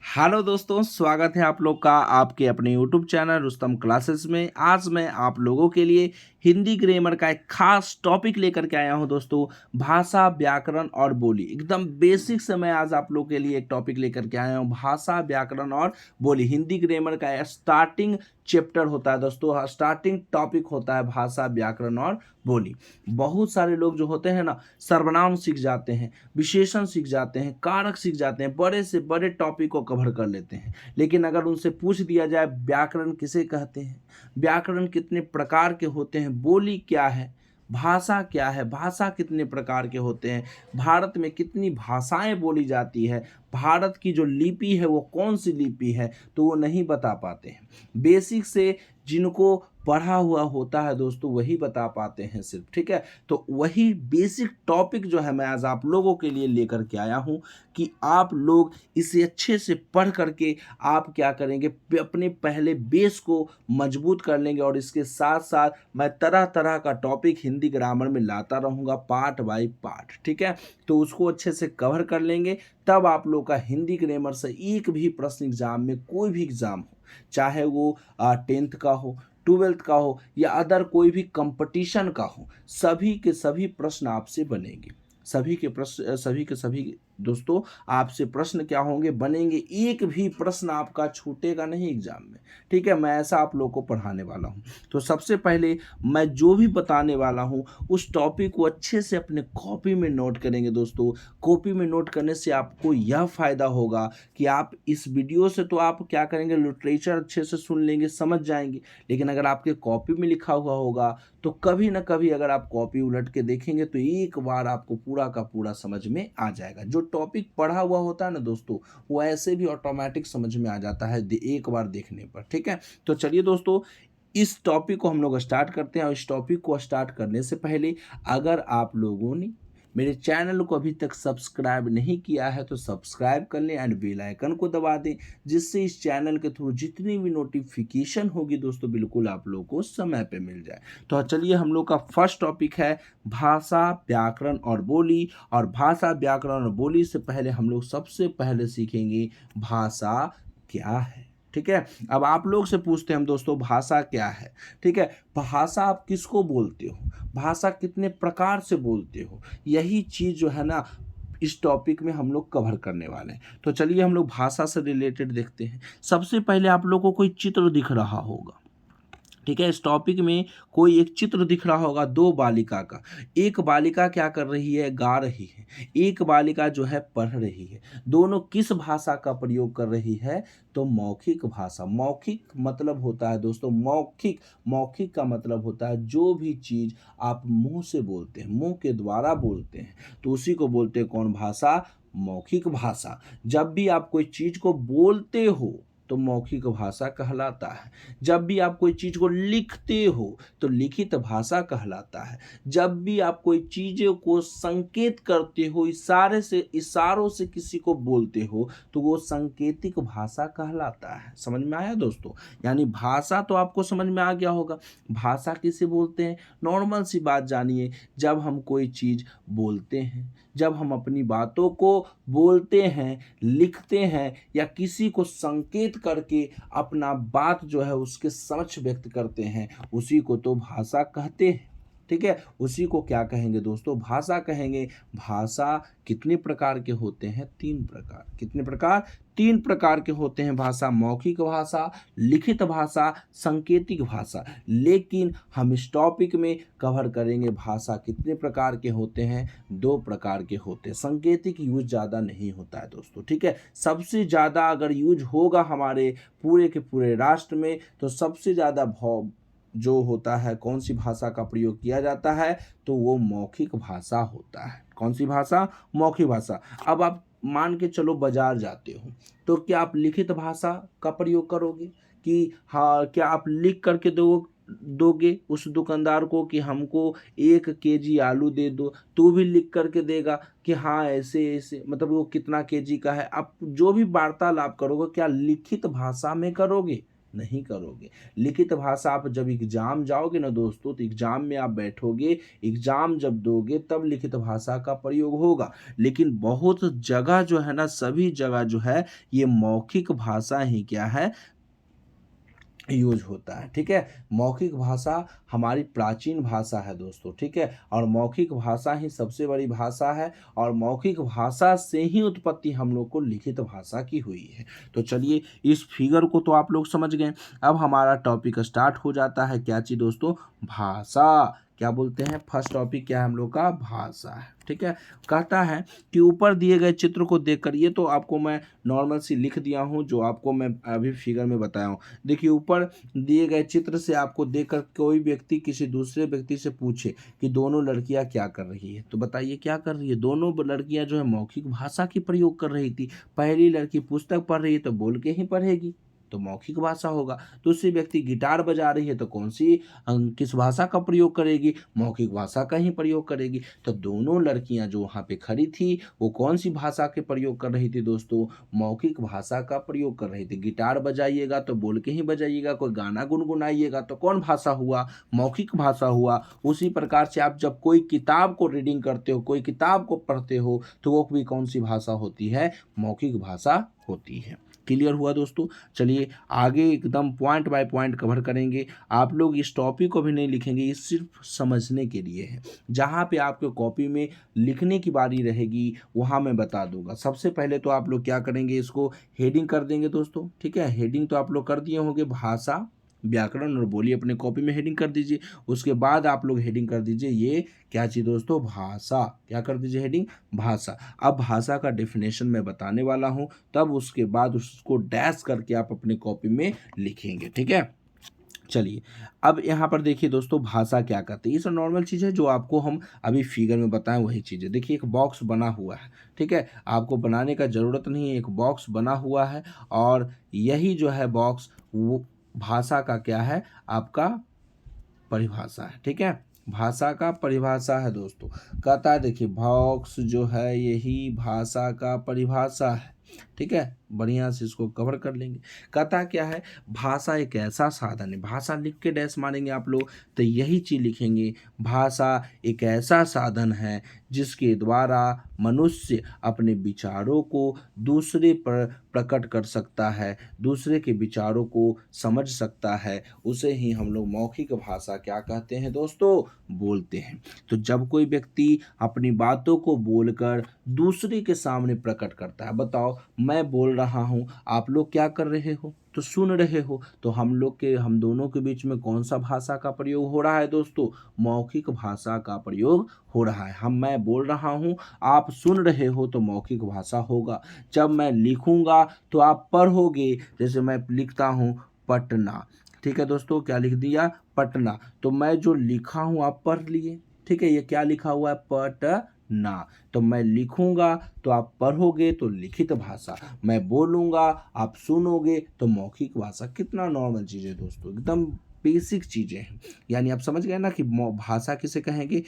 Hello दोस्तों, स्वागत है आप लोग का आपके अपने यूट्यूब चैनल रुस्तम क्लासेस में। आज मैं आप लोगों के लिए हिंदी ग्रामर का एक खास टॉपिक लेकर के आया हूं दोस्तों। भाषा, व्याकरण और बोली, एकदम बेसिक से मैं आज आप लोग के लिए एक टॉपिक लेकर के आया हूं। भाषा, व्याकरण और बोली, हिंदी ग्रामर का स्टार्टिंग चैप्टर होता है दोस्तों, स्टार्टिंग टॉपिक होता है भाषा, व्याकरण और बोली। बहुत सारे लोग जो होते हैं ना, सर्वनाम सीख जाते हैं, विशेषण सीख जाते हैं, कारक सीख जाते हैं, बड़े से बड़े टॉपिक को कवर कर लेते हैं। लेकिन अगर उनसे पूछ दिया जाए व्याकरण किसे कहते हैं, व्याकरण कितने प्रकार के होते हैं, बोली क्या है, भाषा क्या है, भाषा कितने प्रकार के होते हैं, भारत में कितनी भाषाएं बोली जाती है, भारत की जो लिपि है वो कौन सी लिपि है, तो वो नहीं बता पाते हैं। बेसिक से जिनको पढ़ा हुआ होता है दोस्तों वही बता पाते हैं सिर्फ, ठीक है। तो वही बेसिक टॉपिक जो है मैं आज आप लोगों के लिए लेकर के आया हूं कि आप लोग इसे अच्छे से पढ़ करके आप क्या करेंगे, अपने पहले बेस को मजबूत कर लेंगे। और इसके साथ साथ मैं तरह तरह का टॉपिक हिंदी ग्रामर में लाता रहूँगा, पार्ट बाय पार्ट, ठीक है। तो उसको अच्छे से कवर कर लेंगे, तब आप लोग का हिंदी ग्रामर से एक भी प्रश्न एग्जाम में, कोई भी एग्जाम हो, चाहे वो 10th का हो, 12th का हो या अदर कोई भी कंपटीशन का हो, सभी के सभी प्रश्न आपसे बनेंगे। सभी के सभी दोस्तों आपसे प्रश्न क्या होंगे, बनेंगे। एक भी प्रश्न आपका छूटेगा नहीं एग्जाम में, ठीक है। मैं ऐसा आप लोग को पढ़ाने वाला हूं। तो सबसे पहले मैं जो भी बताने वाला हूं उस टॉपिक को अच्छे से अपने कॉपी में नोट करेंगे दोस्तों। कॉपी में नोट करने से आपको यह फायदा होगा कि आप इस वीडियो से तो आप क्या करेंगे, लिटरेचर अच्छे से सुन लेंगे, समझ जाएंगे। लेकिन अगर आपके कॉपी में लिखा हुआ होगा तो कभी ना कभी अगर आप कॉपी उलट के देखेंगे तो एक बार आपको पूरा का पूरा समझ में आ जाएगा। जो टॉपिक पढ़ा हुआ होता है ना दोस्तों, वो ऐसे भी ऑटोमेटिक समझ में आ जाता है एक बार देखने पर, ठीक है। तो चलिए दोस्तों, इस टॉपिक को हम लोग स्टार्ट करते हैं। और इस टॉपिक को स्टार्ट करने से पहले अगर आप लोगों ने मेरे चैनल को अभी तक सब्सक्राइब नहीं किया है तो सब्सक्राइब कर लें एंड बेल आइकन को दबा दें, जिससे इस चैनल के थ्रू जितनी भी नोटिफिकेशन होगी दोस्तों बिल्कुल आप लोगों को समय पे मिल जाए। तो चलिए, हम लोग का फर्स्ट टॉपिक है भाषा, व्याकरण और बोली। और भाषा, व्याकरण और बोली से पहले हम लोग सबसे पहले सीखेंगे भाषा क्या है, ठीक है। अब आप लोग से पूछते हैं हम दोस्तों, भाषा क्या है, ठीक है। भाषा आप किसको बोलते हो, भाषा कितने प्रकार से बोलते हो, यही चीज़ जो है ना इस टॉपिक में हम लोग कवर करने वाले हैं। तो चलिए हम लोग भाषा से रिलेटेड देखते हैं। सबसे पहले आप लोग को कोई चित्र दिख रहा होगा, ठीक है। इस टॉपिक में कोई एक चित्र दिख रहा होगा दो बालिका का। एक बालिका क्या कर रही है, गा रही है, एक बालिका जो है पढ़ रही है। दोनों किस भाषा का प्रयोग कर रही है, तो मौखिक भाषा। मौखिक मतलब होता है दोस्तों, मौखिक, मौखिक का मतलब होता है जो भी चीज़ आप मुंह से बोलते हैं, मुंह के द्वारा बोलते हैं, तो उसी को बोलते हैं कौन, भाषा, मौखिक भाषा। जब भी आप कोई चीज़ को बोलते हो तो मौखिक भाषा कहलाता है। जब भी आप कोई चीज़ को लिखते हो तो लिखित भाषा कहलाता है। जब भी आप कोई चीज़ों को संकेत करते हो, इशारों से किसी को बोलते हो, तो वो सांकेतिक भाषा कहलाता है। समझ में आया दोस्तों? यानी भाषा तो आपको समझ में आ गया होगा। भाषा किसे बोलते हैं, नॉर्मल सी बात जानिए। जब हम कोई चीज़ बोलते हैं, जब हम अपनी बातों को बोलते हैं, लिखते हैं या किसी को संकेत करके अपना बात जो है उसके समक्ष व्यक्त करते हैं, उसी को तो भाषा कहते हैं, ठीक है। उसी को क्या कहेंगे दोस्तों, भाषा कहेंगे। भाषा कितने प्रकार के होते हैं, 3 प्रकार। कितने प्रकार, 3 प्रकार के होते हैं भाषा, मौखिक भाषा, लिखित भाषा, सांकेतिक भाषा। लेकिन हम इस टॉपिक में कवर करेंगे भाषा कितने प्रकार के होते हैं, 2 प्रकार के होते हैं। सांकेतिक यूज ज़्यादा नहीं होता है दोस्तों, ठीक है। सबसे ज़्यादा अगर यूज होगा हमारे पूरे के पूरे राष्ट्र में तो सबसे ज़्यादा जो होता है, कौन सी भाषा का प्रयोग किया जाता है, तो वो मौखिक भाषा होता है। कौन सी भाषा, मौखिक भाषा। अब आप मान के चलो बाजार जाते हो, तो क्या आप लिखित भाषा का प्रयोग करोगे कि हाँ, क्या आप लिख करके दोगे उस दुकानदार को कि हमको 1 केजी आलू दे दो, तो भी लिख करके देगा कि हाँ ऐसे ऐसे, मतलब वो कितना केजी का है। आप जो भी वार्तालाप करोगे क्या लिखित भाषा में करोगे, नहीं करोगे। लिखित भाषा आप जब एग्जाम जाओगे ना दोस्तों, तो एग्जाम में आप बैठोगे, एग्जाम जब दोगे तब लिखित भाषा का प्रयोग होगा। लेकिन बहुत जगह जो है ना, सभी जगह जो है ये मौखिक भाषा ही क्या है, यूज होता है। ठीक है, मौखिक भाषा हमारी प्राचीन भाषा है दोस्तों। ठीक है, और मौखिक भाषा ही सबसे बड़ी भाषा है, और मौखिक भाषा से ही उत्पत्ति हम लोग को लिखित भाषा की हुई है। तो चलिए, इस फिगर को तो आप लोग समझ गए। अब हमारा टॉपिक स्टार्ट हो जाता है। क्या चीज़ दोस्तों? भाषा। क्या बोलते हैं? फर्स्ट टॉपिक क्या है हम लोग का? भाषा है। ठीक है, कहता है कि ऊपर दिए गए चित्र को देखकर, ये तो आपको मैं नॉर्मल सी लिख दिया हूँ, जो आपको मैं अभी फिगर में बताया हूँ। देखिए, ऊपर दिए गए चित्र से आपको देखकर कोई व्यक्ति किसी दूसरे व्यक्ति से पूछे कि दोनों लड़कियां क्या कर रही है, तो बताइए क्या कर रही है? दोनों लड़कियां जो है मौखिक भाषा की प्रयोग कर रही थी। पहली लड़की पुस्तक पढ़ रही है तो बोल के ही पढ़ेगी, तो मौखिक भाषा होगा। दूसरी व्यक्ति गिटार बजा रही है तो कौन सी किस भाषा का प्रयोग करेगी? मौखिक भाषा का ही प्रयोग करेगी। तो दोनों लड़कियां जो वहां पे खड़ी थी वो कौन सी भाषा के प्रयोग कर रही थी दोस्तों? मौखिक भाषा का प्रयोग कर रही थी। गिटार बजाइएगा तो बोल के ही बजाइएगा, कोई गाना गुनगुनाइएगा तो कौन भाषा हुआ? मौखिक भाषा हुआ। उसी प्रकार से आप जब कोई किताब को रीडिंग करते हो, कोई किताब को पढ़ते हो, तो वो भी कौन सी भाषा होती है? मौखिक भाषा होती है। क्लियर हुआ दोस्तों? चलिए आगे एकदम पॉइंट बाय पॉइंट कवर करेंगे। आप लोग इस टॉपिक को भी नहीं लिखेंगे, ये सिर्फ समझने के लिए है। जहाँ पे आपके कॉपी में लिखने की बारी रहेगी वहाँ मैं बता दूंगा। सबसे पहले तो आप लोग क्या करेंगे, इसको हेडिंग कर देंगे दोस्तों। ठीक है, हेडिंग तो आप लोग कर दिए होंगे, भाषा, व्याकरण और बोली अपने कॉपी में हेडिंग कर दीजिए। उसके बाद आप लोग हेडिंग कर दीजिए, ये क्या चीज़ दोस्तों? भाषा। क्या कर दीजिए? हेडिंग भाषा। अब भाषा का डेफिनेशन मैं बताने वाला हूँ, तब उसके बाद उसको डैश करके आप अपने कॉपी में लिखेंगे। ठीक है, चलिए अब यहाँ पर देखिए दोस्तों, भाषा क्या कहते हैं। ये सब नॉर्मल चीज़ है जो आपको हम अभी फिगर में बताएं, वही चीज़ है। देखिए, एक बॉक्स बना हुआ है। ठीक है, आपको बनाने का ज़रूरत नहीं है, एक बॉक्स बना हुआ है, और यही जो है बॉक्स वो भाषा का क्या है? आपका परिभाषा है। ठीक है, भाषा का परिभाषा है दोस्तों। कहता है देखिए, बॉक्स जो है यही भाषा का परिभाषा है। ठीक है, बढ़िया से इसको कवर कर लेंगे। कहता क्या है? भाषा एक ऐसा साधन है। भाषा लिख के डैश मारेंगे आप लोग तो यही चीज लिखेंगे, भाषा एक ऐसा साधन है जिसके द्वारा मनुष्य अपने विचारों को दूसरे पर प्रकट कर सकता है, दूसरे के विचारों को समझ सकता है। उसे ही हम लोग मौखिक भाषा क्या कहते हैं दोस्तों? बोलते हैं। तो जब कोई व्यक्ति अपनी बातों को बोलकर दूसरे के सामने प्रकट करता है, बताओ, मैं बोल रहा हूँ, आप लोग क्या कर रहे हो? तो सुन रहे हो। तो हम दोनों के बीच में कौन सा भाषा का प्रयोग हो रहा है दोस्तों? मौखिक भाषा का प्रयोग हो रहा है। मैं बोल रहा हूँ, आप सुन रहे हो, तो मौखिक भाषा होगा। जब मैं लिखूंगा तो आप पढ़ोगे। जैसे मैं लिखता हूँ पटना, ठीक है दोस्तों, क्या लिख दिया? पटना। तो मैं जो लिखा हूँ आप पढ़ लिए। ठीक है, ये क्या लिखा हुआ है? पटना। तो मैं लिखूंगा तो आप पढ़ोगे, तो लिखित भाषा। मैं बोलूंगा आप सुनोगे, तो मौखिक भाषा। कितना नॉर्मल चीज़ है दोस्तों, एकदम बेसिक चीज़ें हैं। यानी आप समझ गए ना कि भाषा किसे कहेंगे?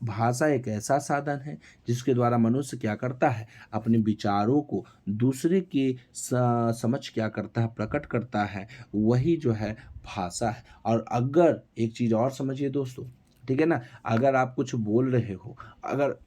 भाषा एक ऐसा साधन है जिसके द्वारा मनुष्य क्या करता है? अपने विचारों को दूसरे के समझ क्या करता है? प्रकट करता है। वही जो है भाषा है। और अगर एक चीज़ और समझिए दोस्तों, ठीक है ना, अगर आप कुछ बोल रहे हो, अगर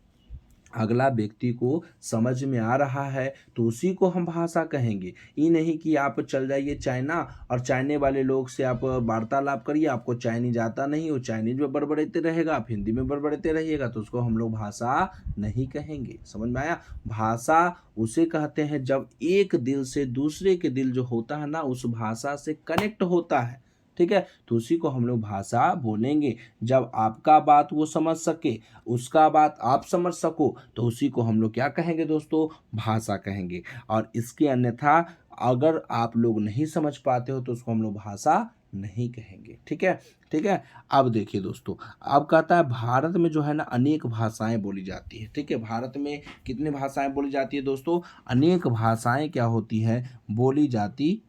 अगला व्यक्ति को समझ में आ रहा है, तो उसी को हम भाषा कहेंगे। ये नहीं कि आप चल जाइए चाइना और चाइने वाले लोग से आप वार्तालाप करिए, आपको चाइनीज आता नहीं, वो चाइनीज में बड़बड़ाते रहेगा, आप हिंदी में बड़बड़ाते रहिएगा, तो उसको हम लोग भाषा नहीं कहेंगे। समझ में आया? भाषा उसे कहते हैं जब एक दिल से दूसरे के दिल जो होता है ना, उस भाषा से कनेक्ट होता है। ठीक है, तो उसी को हम लोग भाषा बोलेंगे। जब आपका बात वो समझ सके, उसका बात आप समझ सको, तो उसी को हम लोग क्या कहेंगे दोस्तों? भाषा कहेंगे। और इसके अन्यथा अगर आप लोग नहीं समझ पाते हो, तो उसको हम लोग भाषा नहीं कहेंगे। ठीक है, ठीक है। अब देखिए दोस्तों, अब कहता है भारत में जो है ना अनेक भाषाएं बोली जाती है। ठीक है, भारत में कितनी भाषाएं बोली जाती है दोस्तों? अनेक भाषाएं क्या होती है? बोली जाती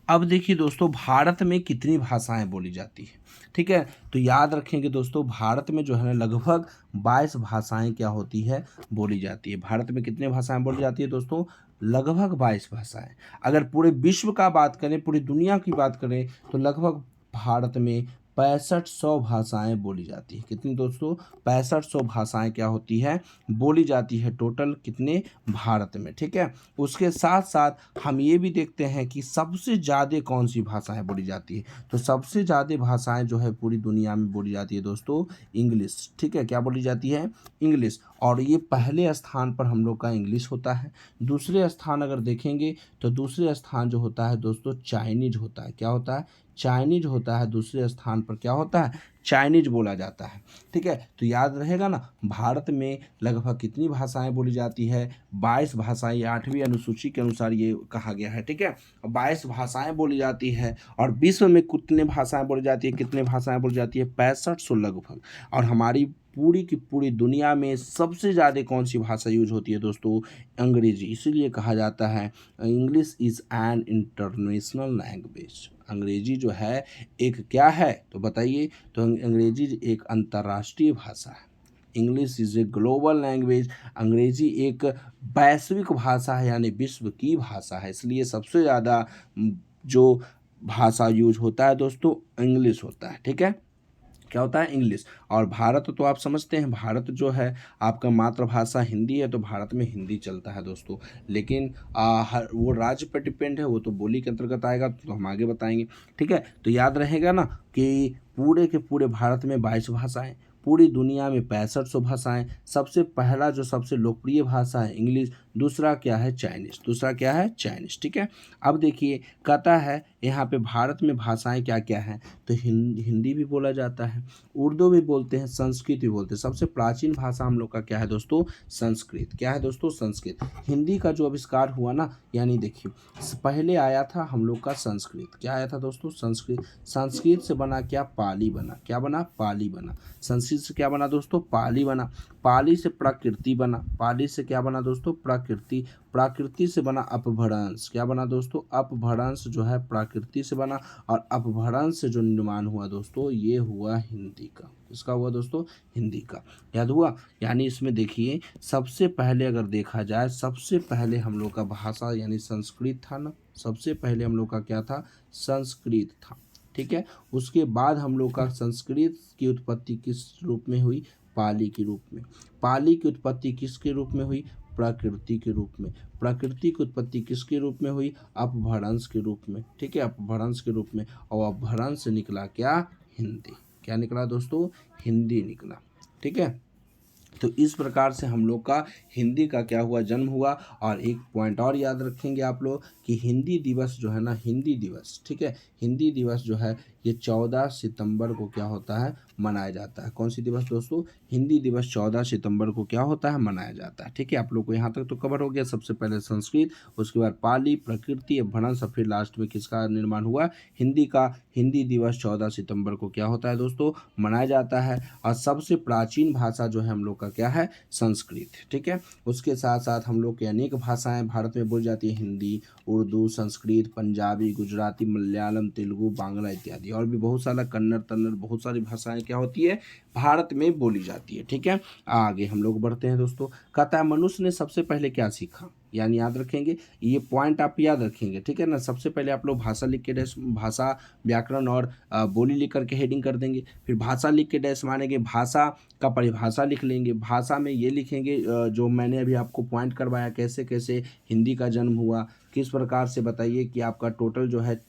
अब देखिए दोस्तों, भारत में कितनी भाषाएं बोली जाती है, ठीक है। तो याद रखेंगे दोस्तों, भारत में जो है ना लगभग 22 भाषाएं क्या होती है, बोली जाती है। भारत में कितनी भाषाएं बोली जाती है दोस्तों, लगभग 22 भाषाएं। अगर पूरे विश्व का बात करें, पूरी दुनिया की बात करें, तो लगभग भारत में 6500 भाषाएं बोली जाती है। कितनी दोस्तों, 6500 भाषाएं क्या होती है, बोली जाती है टोटल कितने, भारत में, ठीक है। उसके साथ साथ हम ये भी देखते हैं कि सबसे ज़्यादा कौन सी भाषाएं बोली जाती है। तो सबसे ज़्यादा भाषाएं जो है पूरी दुनिया में बोली जाती है दोस्तों, इंग्लिश, ठीक है। क्या बोली जाती है, इंग्लिश। और ये पहले स्थान पर हम लोग का इंग्लिश होता है। दूसरे स्थान अगर देखेंगे तो दूसरे स्थान जो होता है दोस्तों, चाइनीज होता है। क्या होता है, चाइनीज होता है। दूसरे स्थान पर क्या होता है, चाइनीज बोला जाता है, ठीक है। तो याद रहेगा ना, भारत में लगभग कितनी भाषाएं बोली जाती है, 22 भाषाएं। 8वीं अनुसूची के अनुसार ये कहा गया है, ठीक है। 22 भाषाएं बोली जाती है। और विश्व में कितने भाषाएं बोली जाती है, कितने भाषाएं बोली जाती है, 6500 लगभग। और हमारी पूरी की पूरी दुनिया में सबसे ज़्यादा कौन सी भाषा यूज होती है दोस्तों, अंग्रेजी। इसीलिए कहा जाता है English is an international language. अंग्रेजी जो है एक क्या है, तो बताइए। तो अंग्रेजी एक अंतर्राष्ट्रीय भाषा है। English is a global language. अंग्रेजी एक वैश्विक भाषा है, यानी विश्व की भाषा है। इसलिए सबसे ज़्यादा जो भाषा यूज होता है दोस्तों, इंग्लिश होता है, ठीक है। क्या होता है, इंग्लिश। और भारत तो आप समझते हैं, भारत जो है आपका मातृभाषा हिंदी है, तो भारत में हिंदी चलता है दोस्तों। लेकिन हर वो राज्य पर डिपेंड है, वो तो बोली के अंतर्गत आएगा, तो हम आगे बताएंगे, ठीक है। तो याद रहेगा ना कि पूरे के पूरे भारत में 22 भाषाएं, पूरी दुनिया में 6500 भाषाएं। सबसे पहला जो सबसे लोकप्रिय भाषा है इंग्लिश, दूसरा क्या है, चाइनीज। दूसरा क्या है, चाइनीज, ठीक है। अब देखिए, कहता है यहाँ पे भारत में भाषाएं क्या क्या हैं, तो हिंदी भी बोला जाता है, उर्दू भी बोलते हैं, संस्कृत भी बोलते हैं। सबसे प्राचीन भाषा हम लोग का क्या है दोस्तों, संस्कृत। क्या है दोस्तों, संस्कृत। हिंदी का जो आविष्कार हुआ ना, यानी देखिए पहले आया था हम लोग का संस्कृत। क्या आया था दोस्तों, संस्कृत। संस्कृत से बना क्या, पाली बना। क्या बना, पाली बना। संस्कृत से क्या बना दोस्तों, पाली बना। पाली से प्रकृति बना। पाली से क्या बना दोस्तों, प्रकृति। प्रकृति से बना अपभ्रंश। क्या बना दोस्तों, अपभ्रंश जो है प्रकृति से बना। और अपभ्रंश से जो निर्माण हुआ दोस्तों, ये हुआ हिंदी का। इसका हुआ दोस्तों, हिंदी का। याद हुआ। यानी इसमें देखिए, सबसे पहले अगर देखा जाए, सबसे पहले हम लोग का भाषा यानी संस्कृत था ना। सबसे पहले हम लोग का क्या था, संस्कृत था, ठीक है। उसके बाद हम लोग का संस्कृत की उत्पत्ति किस रूप में हुई, पाली के रूप में। पाली की उत्पत्ति किसके रूप में हुई, प्रकृति के रूप में। प्रकृति की उत्पत्ति किसके रूप में हुई, अपभ्रंश के रूप में, ठीक है, अपभ्रंश के रूप में। और अपभ्रंश से निकला क्या, हिंदी। क्या निकला दोस्तों, हिंदी निकला, ठीक है। तो इस प्रकार से हम लोग का हिंदी का क्या हुआ, जन्म हुआ। और एक पॉइंट और याद रखेंगे आप लोग कि हिंदी दिवस जो है ना, हिंदी दिवस, ठीक है, हिंदी दिवस जो है ये 14 सितंबर को क्या होता है, मनाया जाता है। कौन सी दिवस दोस्तों, हिंदी दिवस 14 सितंबर को क्या होता है, मनाया जाता है, ठीक है। आप लोग को यहाँ तक तो कवर हो गया। सबसे पहले संस्कृत, उसके बाद पाली, प्रकृति, अपभ्रंश, फिर लास्ट में किसका निर्माण हुआ, हिंदी का। हिंदी दिवस 14 सितंबर को क्या होता है दोस्तों, मनाया जाता है। और सबसे प्राचीन भाषा जो है हम लोग का क्या है, संस्कृत, ठीक है। उसके साथ साथ हम लोग की अनेक भाषाएं भारत में बोली जाती है, हिंदी, उर्दू, संस्कृत, पंजाबी, गुजराती, मलयालम, तेलुगु, बांग्ला इत्यादि। और भी बहुत सारा कन्नड़ तन्नड़, बहुत सारी भाषाएं क्या होती है, भारत में बोली जाती है, ठीक है। आगे हम लोग बढ़ते हैं दोस्तों। कहता है मनुष्य ने सबसे पहले क्या सीखा, यानी याद रखेंगे ये पॉइंट, आप याद रखेंगे, ठीक है ना। सबसे पहले आप लोग भाषा लिख के डैश, भाषा व्याकरण और बोली लिख करके हेडिंग कर देंगे। फिर भाषा लिख के डैश मानेंगे, भाषा का परिभाषा लिख लेंगे। भाषा में ये लिखेंगे जो मैंने अभी आपको पॉइंट करवाया, कैसे कैसे हिंदी का जन्म हुआ, किस प्रकार से बताइए कि आपका टोटल जो है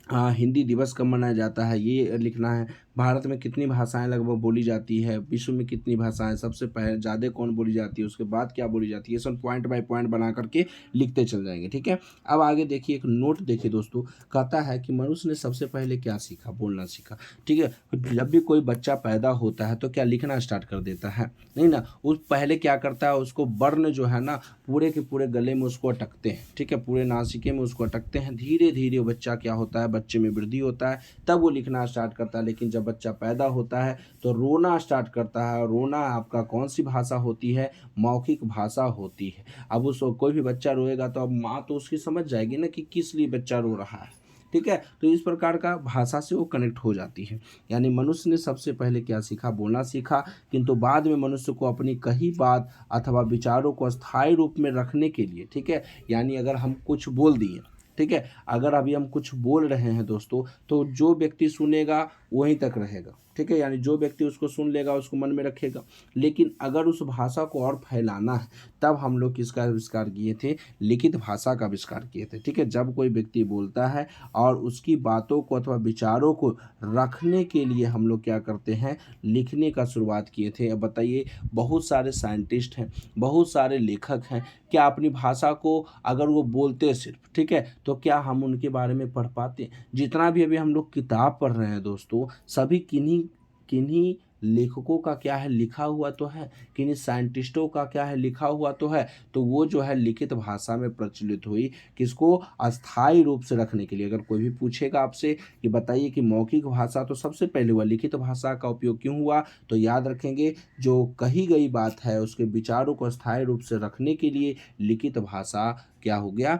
हिंदी दिवस कब मनाया जाता है, ये लिखना है। भारत में कितनी भाषाएं लगभग बोली जाती है, विश्व में कितनी भाषाएं, सबसे पहले ज़्यादा कौन बोली जाती है, उसके बाद क्या बोली जाती है, सब पॉइंट बाय पॉइंट बना करके लिखते चल जाएंगे, ठीक है। अब आगे देखिए, एक नोट देखिए दोस्तों। कहता है कि मनुष्य ने सबसे पहले क्या सीखा, बोलना सीखा, ठीक है। जब भी कोई बच्चा पैदा होता है तो क्या लिखना स्टार्ट कर देता है, नहीं ना। उस पहले क्या करता है, उसको वर्ण जो है ना पूरे के पूरे गले में उसको अटकते हैं, ठीक है, पूरे नासिके में उसको अटकते हैं। धीरे धीरे वो बच्चा क्या होता है, बच्चे में वृद्धि होता है, तब वो लिखना स्टार्ट करता है। लेकिन जब बच्चा पैदा होता है तो रोना स्टार्ट करता है। और रोना आपका कौन सी भाषा होती है, मौखिक भाषा होती है। अब उस कोई भी बच्चा रोएगा तो अब माँ तो उसकी समझ जाएगी ना कि किस लिए बच्चा रो रहा है, ठीक है। तो इस प्रकार का भाषा से वो कनेक्ट हो जाती है। यानी मनुष्य ने सबसे पहले क्या सीखा, बोलना सीखा, किंतु बाद में मनुष्य को अपनी कही बात अथवा विचारों को स्थायी रूप में रखने के लिए, ठीक है, यानी अगर हम कुछ बोल दिए, ठीक है, अगर अभी हम कुछ बोल रहे हैं दोस्तों, तो जो व्यक्ति सुनेगा वहीं तक रहेगा, ठीक है, यानी जो व्यक्ति उसको सुन लेगा उसको मन में रखेगा। लेकिन अगर उस भाषा को और फैलाना है, तब हम लोग किसका आविष्कार किए थे, लिखित भाषा का आविष्कार किए थे, ठीक है। जब कोई व्यक्ति बोलता है और उसकी बातों को अथवा विचारों को रखने के लिए हम लोग क्या करते हैं, लिखने का शुरुआत किए थे। अब बताइए, बहुत सारे साइंटिस्ट हैं, बहुत सारे लेखक हैं, क्या अपनी भाषा को अगर वो बोलते सिर्फ, ठीक है, तो क्या हम उनके बारे में पढ़ पाते? जितना भी अभी हम लोग किताब पढ़ रहे हैं दोस्तों, सभी किन्हीं किन्हीं लेखकों का क्या है, लिखा हुआ तो है, किन्हीं साइंटिस्टों का क्या है, लिखा हुआ तो है। तो वो जो है लिखित भाषा में प्रचलित हुई, किसको, अस्थायी रूप से रखने के लिए। अगर कोई भी पूछेगा आपसे कि बताइए कि मौखिक भाषा तो सबसे पहले हुआ, लिखित भाषा का उपयोग क्यों हुआ, तो याद रखेंगे, जो कही गई बात है उसके विचारों को स्थायी रूप से रखने के लिए लिखित भाषा क्या हो गया,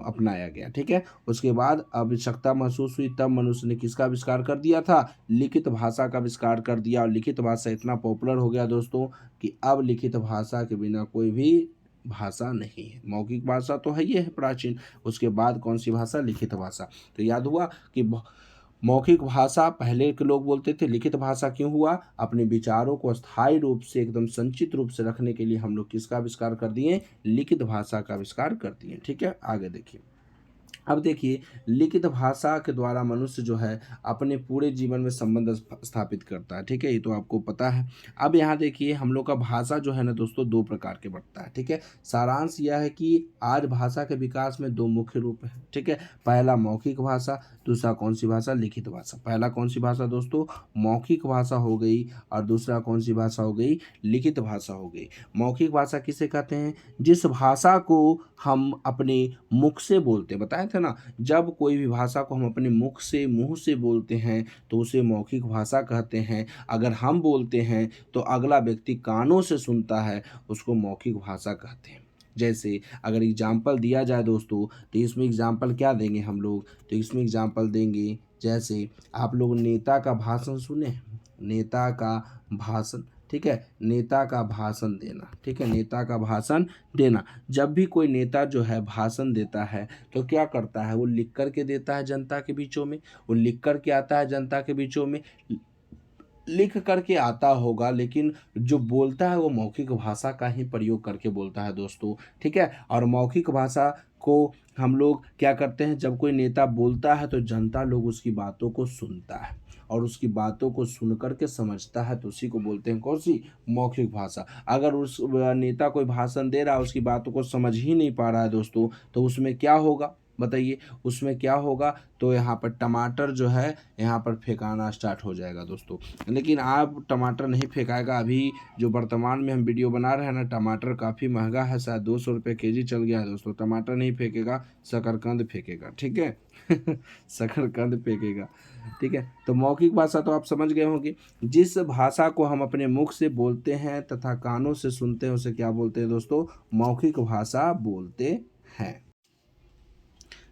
अपनाया गया, ठीक है। उसके बाद आवश्यकता महसूस हुई, तब मनुष्य ने किसका आविष्कार कर दिया था, लिखित भाषा का आविष्कार कर दिया। और लिखित भाषा इतना पॉपुलर हो गया दोस्तों कि अब लिखित भाषा के बिना कोई भी भाषा नहीं है। मौखिक भाषा तो है, ये है प्राचीन, उसके बाद कौन सी भाषा, लिखित भाषा। तो याद हुआ कि मौखिक भाषा पहले के लोग बोलते थे, लिखित भाषा क्यों हुआ, अपने विचारों को स्थायी रूप से एकदम संचित रूप से रखने के लिए हम लोग किसका आविष्कार कर दिए, लिखित भाषा का आविष्कार कर दिए, ठीक है। आगे देखिए, अब देखिए, लिखित भाषा के द्वारा मनुष्य जो है अपने पूरे जीवन में संबंध स्थापित करता है, ठीक है, ये तो आपको पता है। अब यहाँ देखिए, हम लोग का भाषा जो है ना दोस्तों, दो प्रकार के बढ़ता है, ठीक है। सारांश यह है कि आज भाषा के विकास में दो मुख्य रूप है, ठीक है। पहला मौखिक भाषा, दूसरा कौन सी भाषा, लिखित भाषा। पहला कौन सी भाषा दोस्तों, मौखिक भाषा हो गई, और दूसरा कौन सी भाषा हो गई, लिखित भाषा हो गई। मौखिक भाषा किसे कहते हैं, जिस भाषा को हम अपने मुख से बोलते, बताए थे ना, जब कोई भी भाषा को हम अपने मुंह से बोलते हैं तो उसे मौखिक भाषा कहते हैं। अगर हम बोलते हैं तो अगला व्यक्ति कानों से सुनता है, उसको मौखिक भाषा कहते हैं। जैसे अगर एग्जाम्पल दिया जाए दोस्तों, तो इसमें एग्जाम्पल क्या देंगे हम लोग, तो इसमें एग्जाम्पल देंगे, जैसे आप लोग नेता का भाषण सुने, नेता का भाषण, ठीक है, नेता का भाषण देना, ठीक है, नेता का भाषण देना। जब भी कोई नेता जो है भाषण देता है तो क्या करता है, वो लिख कर के देता है जनता के बीचों में, वो लिख कर के आता है जनता के बीचों में, लिख करके आता होगा, लेकिन जो बोलता है वो मौखिक भाषा का ही प्रयोग करके बोलता है दोस्तों, ठीक है। और मौखिक भाषा को हम लोग क्या करते हैं, जब कोई नेता बोलता है तो जनता लोग उसकी बातों को सुनता है, और उसकी बातों को सुन करके समझता है, तो उसी को बोलते हैं कौन सी, मौखिक भाषा। अगर उस नेता कोई भाषण दे रहा है, उसकी बातों को समझ ही नहीं पा रहा है दोस्तों, तो उसमें क्या होगा, बताइए, उसमें क्या होगा, तो यहाँ पर टमाटर जो है यहाँ पर फेंकाना स्टार्ट हो जाएगा दोस्तों। लेकिन आप टमाटर नहीं फेंकाएगा, अभी जो वर्तमान में हम वीडियो बना रहे हैं ना, टमाटर काफ़ी महंगा है, शायद 200 रुपये केजी चल गया है दोस्तों। टमाटर नहीं फेंकेगा, शकरकंद फेंकेगा, ठीक है। शकरकंद फेंकेगा, ठीक है। तो मौखिक भाषा तो आप समझ गए होंगे, जिस भाषा को हम अपने मुख से बोलते हैं तथा कानों से सुनते हैं उसे क्या बोलते हैं दोस्तों, मौखिक भाषा बोलते हैं,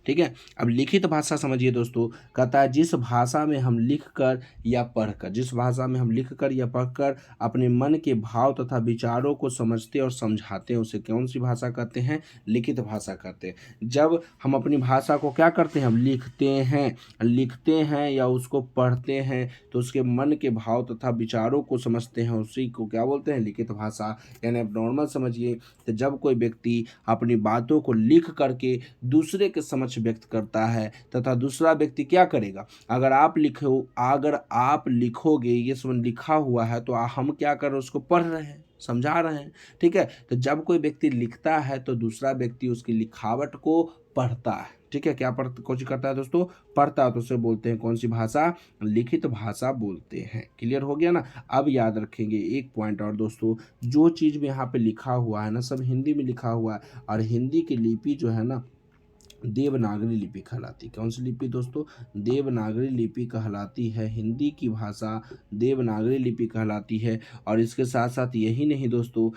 ठीक है। अब लिखित भाषा समझिए दोस्तों, कहता है जिस भाषा में हम लिख कर या पढ़कर, जिस भाषा में हम लिख कर या पढ़कर अपने मन के भाव तथा विचारों को समझते और समझाते हैं उसे कौन सी भाषा कहते हैं, लिखित भाषा कहते हैं। जब हम अपनी भाषा को क्या करते हैं, हम लिखते हैं या उसको पढ़ते हैं, तो उसके मन के भाव तथा विचारों को समझते हैं, उसी को क्या बोलते हैं, लिखित भाषा। यानी आप नॉर्मल समझिए, तो जब कोई व्यक्ति अपनी बातों को लिख करके दूसरे के समझ व्यक्त करता है तथा दूसरा व्यक्ति क्या करेगा, अगर आप लिखोगे, ये सब लिखा हुआ है, तो हम क्या कर रहे हैं, उसको पढ़ रहे हैं, समझा रहे हैं, ठीक है। तो जब कोई व्यक्ति लिखता है तो दूसरा व्यक्ति उसकी लिखावट को पढ़ता है, ठीक है। क्या कुछ करता है दोस्तों, पढ़ता है, तो उसे बोलते हैं कौन सी भाषा, लिखित भाषा बोलते हैं। क्लियर हो गया ना। अब याद रखेंगे एक पॉइंट और दोस्तों, जो चीज़ भी यहाँ पे लिखा हुआ है ना, सब हिंदी में लिखा हुआ है, और हिंदी की लिपि जो है ना, देवनागरी लिपि कहलाती है। कौन सी लिपि दोस्तों, देवनागरी लिपि कहलाती है। हिंदी की भाषा देवनागरी लिपि कहलाती है। और इसके साथ साथ यही नहीं दोस्तों,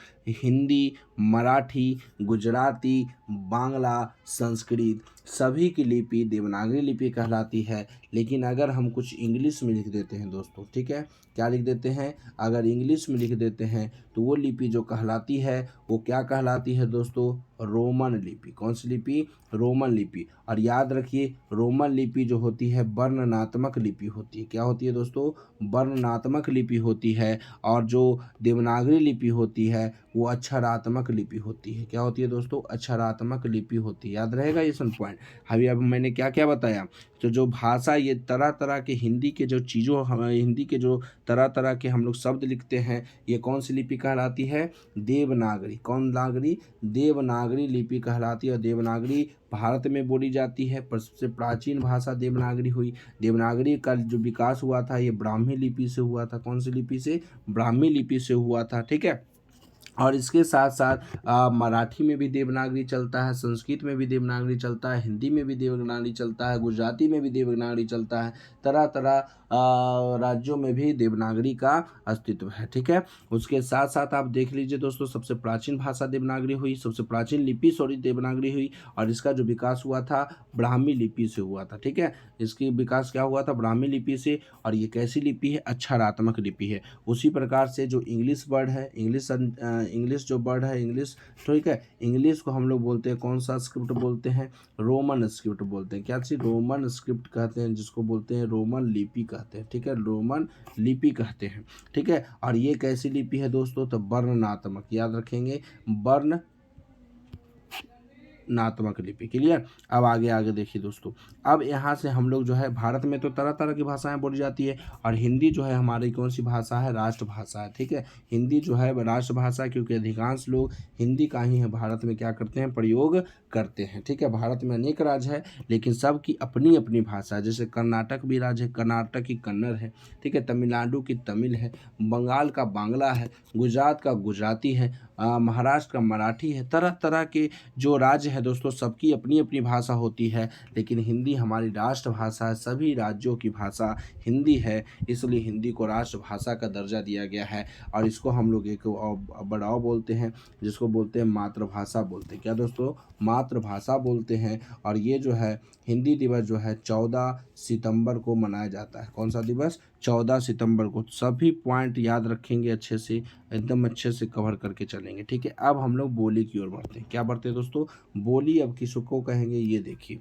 हिंदी, मराठी, गुजराती, बांग्ला, संस्कृत, सभी की लिपि देवनागरी लिपि कहलाती है। लेकिन अगर हम कुछ इंग्लिश में लिख देते हैं दोस्तों, ठीक है, क्या लिख देते हैं, अगर इंग्लिश में लिख देते हैं तो वो लिपि जो कहलाती है वो क्या कहलाती है दोस्तों, रोमन लिपि। कौन सी लिपि, रोमन लिपि। और याद रखिए रोमन लिपि जो होती है वर्णनात्मक लिपि होती है। क्या होती है दोस्तों, वर्णनात्मक लिपि होती है। और जो देवनागरी लिपि होती है वो अक्षरात्मक लिपि होती है। क्या होती है दोस्तों, अक्षरात्मक लिपि होती है। याद रहेगा ये सन पॉइंट। अभी अब मैंने क्या क्या बताया, तो जो भाषा, ये तरह तरह के हिंदी के जो चीज़ों, हिंदी के जो तरह तरह के हम लोग शब्द लिखते हैं, ये कौन सी लिपि कहलाती है, देवनागरी। कौन नागरी, देवनागरी लिपि कहलाती है। और देवनागरी भारत में बोली जाती है, पर सबसे प्राचीन भाषा देवनागरी हुई। देवनागरी का जो विकास हुआ था ये ब्राह्मी लिपि से हुआ था। कौन सी लिपि से, ब्राह्मी लिपि से हुआ था, ठीक है। और इसके साथ साथ मराठी में भी देवनागरी चलता है, संस्कृत में भी देवनागरी चलता है, हिंदी में भी देवनागरी चलता है, गुजराती में भी देवनागरी चलता है, तरह तरह राज्यों में भी देवनागरी का अस्तित्व है, ठीक है। उसके साथ साथ आप देख लीजिए दोस्तों, सबसे प्राचीन भाषा देवनागरी हुई, सबसे प्राचीन लिपि देवनागरी हुई। और इसका जो विकास हुआ था ब्राह्मी लिपि से हुआ था, ठीक है। इसकी विकास क्या हुआ था, ब्राह्मी लिपि से। और ये कैसी लिपि है, अक्षरात्मक लिपि है। उसी प्रकार से जो इंग्लिश वर्ड है, इंग्लिश जो वर्ड है, इंग्लिश, ठीक है, इंग्लिश को हम लोग बोलते हैं कौन सा स्क्रिप्ट बोलते हैं, रोमन स्क्रिप्ट बोलते हैं। क्या चीज, रोमन स्क्रिप्ट कहते हैं, जिसको बोलते हैं रोमन लिपि कहते हैं, ठीक है, रोमन लिपि कहते हैं, ठीक है। और ये कैसी लिपि है दोस्तों, तो वर्णनात्मक, याद रखेंगे, वर्ण नात्मक लिपि। क्लियर। अब आगे देखिए दोस्तों, अब यहाँ से हम लोग जो है, भारत में तो तरह तरह की भाषाएं बोली जाती है, और हिंदी जो है हमारी कौन सी भाषा है, राष्ट्रभाषा है, ठीक है। हिंदी जो है राष्ट्रभाषा, क्योंकि अधिकांश लोग हिंदी का ही है भारत में क्या करते हैं, प्रयोग करते हैं, ठीक है। भारत में अनेक राज्य है, लेकिन सबकी अपनी अपनी भाषा है। जैसे कर्नाटक भी राज्य है, कर्नाटक की कन्नड़ है, ठीक है, तमिलनाडु की तमिल है, बंगाल का बांग्ला है, गुजरात का गुजराती है, महाराष्ट्र का मराठी है। तरह तरह के जो राज्य है दोस्तों, सबकी अपनी अपनी भाषा होती है, लेकिन हिंदी हमारी राष्ट्रभाषा है। सभी राज्यों की भाषा हिंदी है, इसलिए हिंदी को राष्ट्रभाषा का दर्जा दिया गया है। और इसको हम लोग एक बढ़ाव बोलते हैं, जिसको बोलते हैं मातृभाषा बोलते हैं। क्या दोस्तों, मातृभाषा बोलते हैं। और ये जो है हिंदी दिवस जो है 14 सितंबर को मनाया जाता है। कौन सा दिवस, 14 सितंबर को। सभी पॉइंट याद रखेंगे अच्छे से, एकदम अच्छे से कवर करके चलेंगे, ठीक है। अब हम लोग बोली की ओर बढ़ते हैं। क्या बढ़ते हैं दोस्तों, बोली अब किसको कहेंगे, ये देखिए।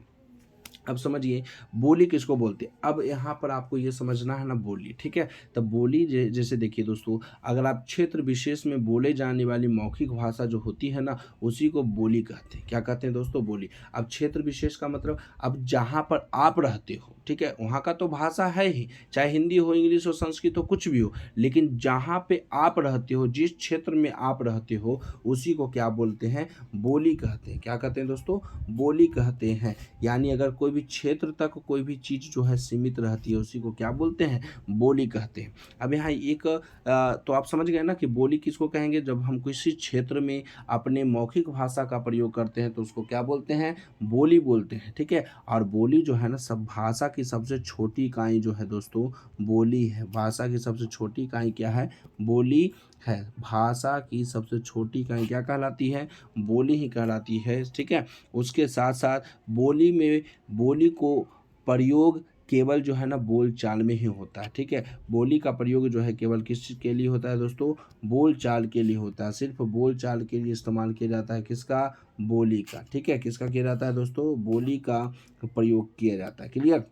अब समझिए बोली किसको बोलते हैं। अब यहाँ पर आपको ये समझना है ना, बोली, ठीक है। तो बोली जैसे देखिए दोस्तों, अगर आप क्षेत्र विशेष में बोले जाने वाली मौखिक भाषा जो होती है ना, उसी को बोली कहते हैं। क्या कहते हैं दोस्तों, बोली। अब क्षेत्र विशेष का मतलब, अब जहाँ पर आप रहते हो, ठीक है, वहाँ का तो भाषा है ही, चाहे हिंदी हो, इंग्लिश हो, संस्कृत हो, कुछ भी हो। लेकिन जहाँ पे आप रहते हो, जिस क्षेत्र में आप रहते हो, उसी को क्या बोलते हैं, बोली कहते हैं। क्या कहते हैं दोस्तों, बोली कहते हैं। यानी अगर कोई भी क्षेत्र तक कोई भी चीज़ जो है सीमित रहती है, उसी को क्या बोलते हैं, बोली कहते हैं। अब यहाँ एक तो आप समझ गए ना कि बोली किसको कहेंगे, जब हम किसी क्षेत्र में अपने मौखिक भाषा का प्रयोग करते हैं तो उसको क्या बोलते हैं, बोली बोलते हैं, ठीक है। और बोली जो है ना, सब भाषा की सबसे छोटी इकाई जो है दोस्तों, बोली है। भाषा की सबसे छोटी इकाई क्या है, बोली है। भाषा की सबसे छोटी इकाई क्या कहलाती है, बोली ही कहलाती है, ठीक है। उसके साथ साथ बोली में, बोली को प्रयोग केवल जो है ना बोल चाल में ही होता है, ठीक है। बोली का प्रयोग जो है केवल किस के लिए होता है दोस्तों, बोल चाल के लिए होता है। सिर्फ बोल चाल के लिए इस्तेमाल किया जाता है, किसका, बोली का, ठीक है। किसका किया जाता है दोस्तों, बोली का प्रयोग किया जाता है। क्लियर,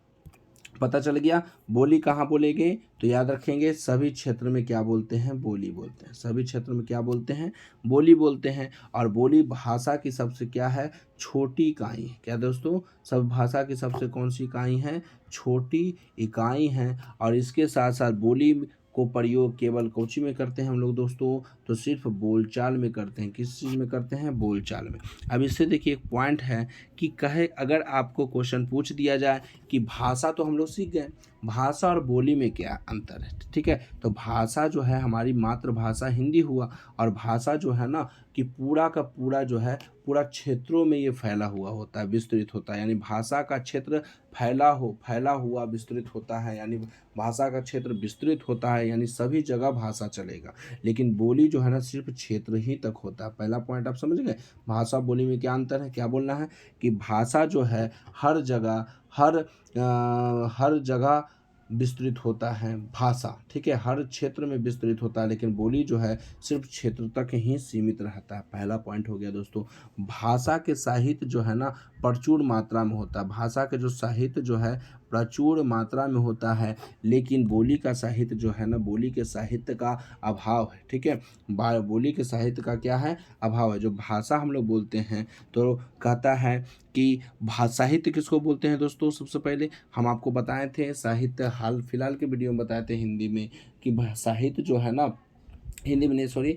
पता चल गया। बोली कहाँ बोलेंगे, तो याद रखेंगे सभी क्षेत्र में क्या बोलते हैं, बोली बोलते हैं। सभी क्षेत्र में क्या बोलते हैं, बोली बोलते हैं। और बोली भाषा की सबसे क्या है, छोटी इकाई है। क्या दोस्तों, सब भाषा की सबसे कौन सी इकाई है, छोटी इकाई है। और इसके साथ साथ बोली को प्रयोग केवल कोची में करते हैं हम लोग दोस्तों, तो सिर्फ बोलचाल में करते हैं। किस चीज़ में करते हैं, बोलचाल में। अब इससे देखिए एक पॉइंट है कि कहे, अगर आपको क्वेश्चन पूछ दिया जाए कि भाषा तो हम लोग सीख गए, भाषा और बोली में क्या अंतर है, ठीक है। तो भाषा जो है हमारी मातृभाषा हिंदी हुआ, और भाषा जो है ना कि पूरा का पूरा जो है पूरा क्षेत्रों में ये फैला हुआ होता है, विस्तृत होता है। यानी भाषा का क्षेत्र फैला हुआ विस्तृत होता है, यानी भाषा का क्षेत्र विस्तृत होता है, यानी सभी जगह भाषा चलेगा। लेकिन बोली जो है ना सिर्फ क्षेत्र ही तक होता है। पहला पॉइंट आप समझ गए। भाषा बोली में क्या अंतर है, क्या बोलना है कि भाषा जो है हर जगह हर जगह विस्तृत होता है भाषा, ठीक है, हर क्षेत्र में विस्तृत होता है, लेकिन बोली जो है सिर्फ क्षेत्र तक ही सीमित रहता है। पहला पॉइंट हो गया दोस्तों। भाषा के साहित्य जो है ना प्रचुर मात्रा में होता है, भाषा के जो साहित्य जो है प्रचुर मात्रा में होता है, लेकिन बोली का साहित्य जो है ना, बोली के साहित्य का अभाव है, ठीक है। बोली के साहित्य का क्या है, अभाव है। जो भाषा हम लोग बोलते हैं तो कहता है कि साहित्य किसको बोलते हैं दोस्तों। सबसे पहले हम आपको बताए थे, साहित्य हाल फिलहाल के वीडियो में बताए थे हिंदी में कि साहित्य जो है ना, हिंदी में नहीं सॉरी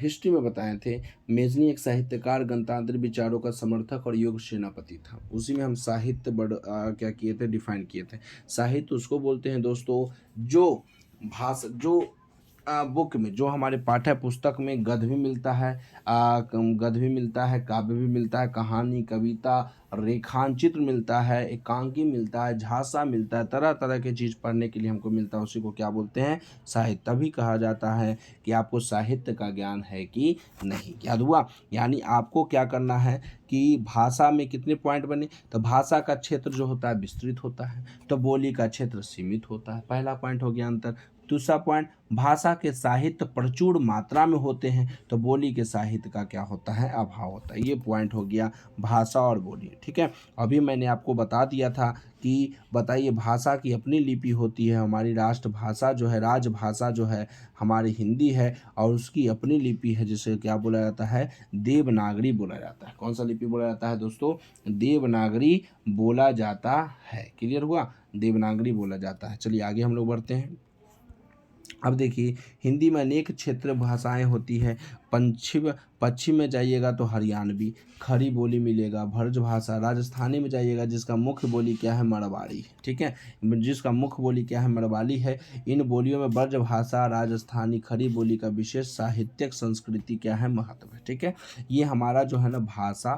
हिस्ट्री में बताए थे। मेजनी एक साहित्यकार, गणतांत्रिक विचारों का समर्थक और योग सेनापति था। उसी में हम साहित्य क्या किए थे, डिफाइन किए थे। साहित्य उसको बोलते हैं दोस्तों जो भाषा जो बुक में, जो हमारे पाठ्य पुस्तक में गद्य भी मिलता है, गद्य भी मिलता है, काव्य भी मिलता है, कहानी, कविता, रेखांचित्र मिलता है, एकांकी मिलता है, झांसा मिलता है, तरह तरह की चीज़ पढ़ने के लिए हमको मिलता है। उसी को क्या बोलते हैं, साहित्य। तभी कहा जाता है कि आपको साहित्य का ज्ञान है कि नहीं। याद हुआ। यानी आपको क्या करना है कि भाषा में कितने पॉइंट बने, तो भाषा का क्षेत्र जो होता है विस्तृत होता है, तो बोली का क्षेत्र सीमित होता है। पहला पॉइंट हो गया अंतर। दूसरा पॉइंट, भाषा के साहित्य प्रचुर मात्रा में होते हैं, तो बोली के साहित्य का क्या होता है, अभाव होता है। ये पॉइंट हो गया भाषा और बोली, ठीक है। अभी मैंने आपको बता दिया था कि बताइए भाषा की अपनी लिपि होती है। हमारी राष्ट्रभाषा जो है, राजभाषा जो है हमारी हिंदी है, और उसकी अपनी लिपि है जिसे क्या बोला जाता है, देवनागरी बोला जाता है। कौन सा लिपि बोला जाता है दोस्तों, देवनागरी बोला जाता है। क्लियर हुआ, देवनागरी बोला जाता है। चलिए आगे हम लोग बढ़ते हैं। अब देखिए, हिंदी में अनेक क्षेत्र भाषाएं होती है। पश्चिम में जाइएगा तो हरियाणवी, खड़ी बोली मिलेगा, भर्ज भाषा। राजस्थानी में जाइएगा जिसका मुख्य बोली क्या है, मरवाड़ी, ठीक है, जिसका मुख्य बोली क्या है, मरवाड़ी है। इन बोलियों में ब्रज भाषा, राजस्थानी, खड़ी बोली का विशेष साहित्यिक संस्कृति क्या है, महत्व है, ठीक है। ये हमारा जो है ना भाषा,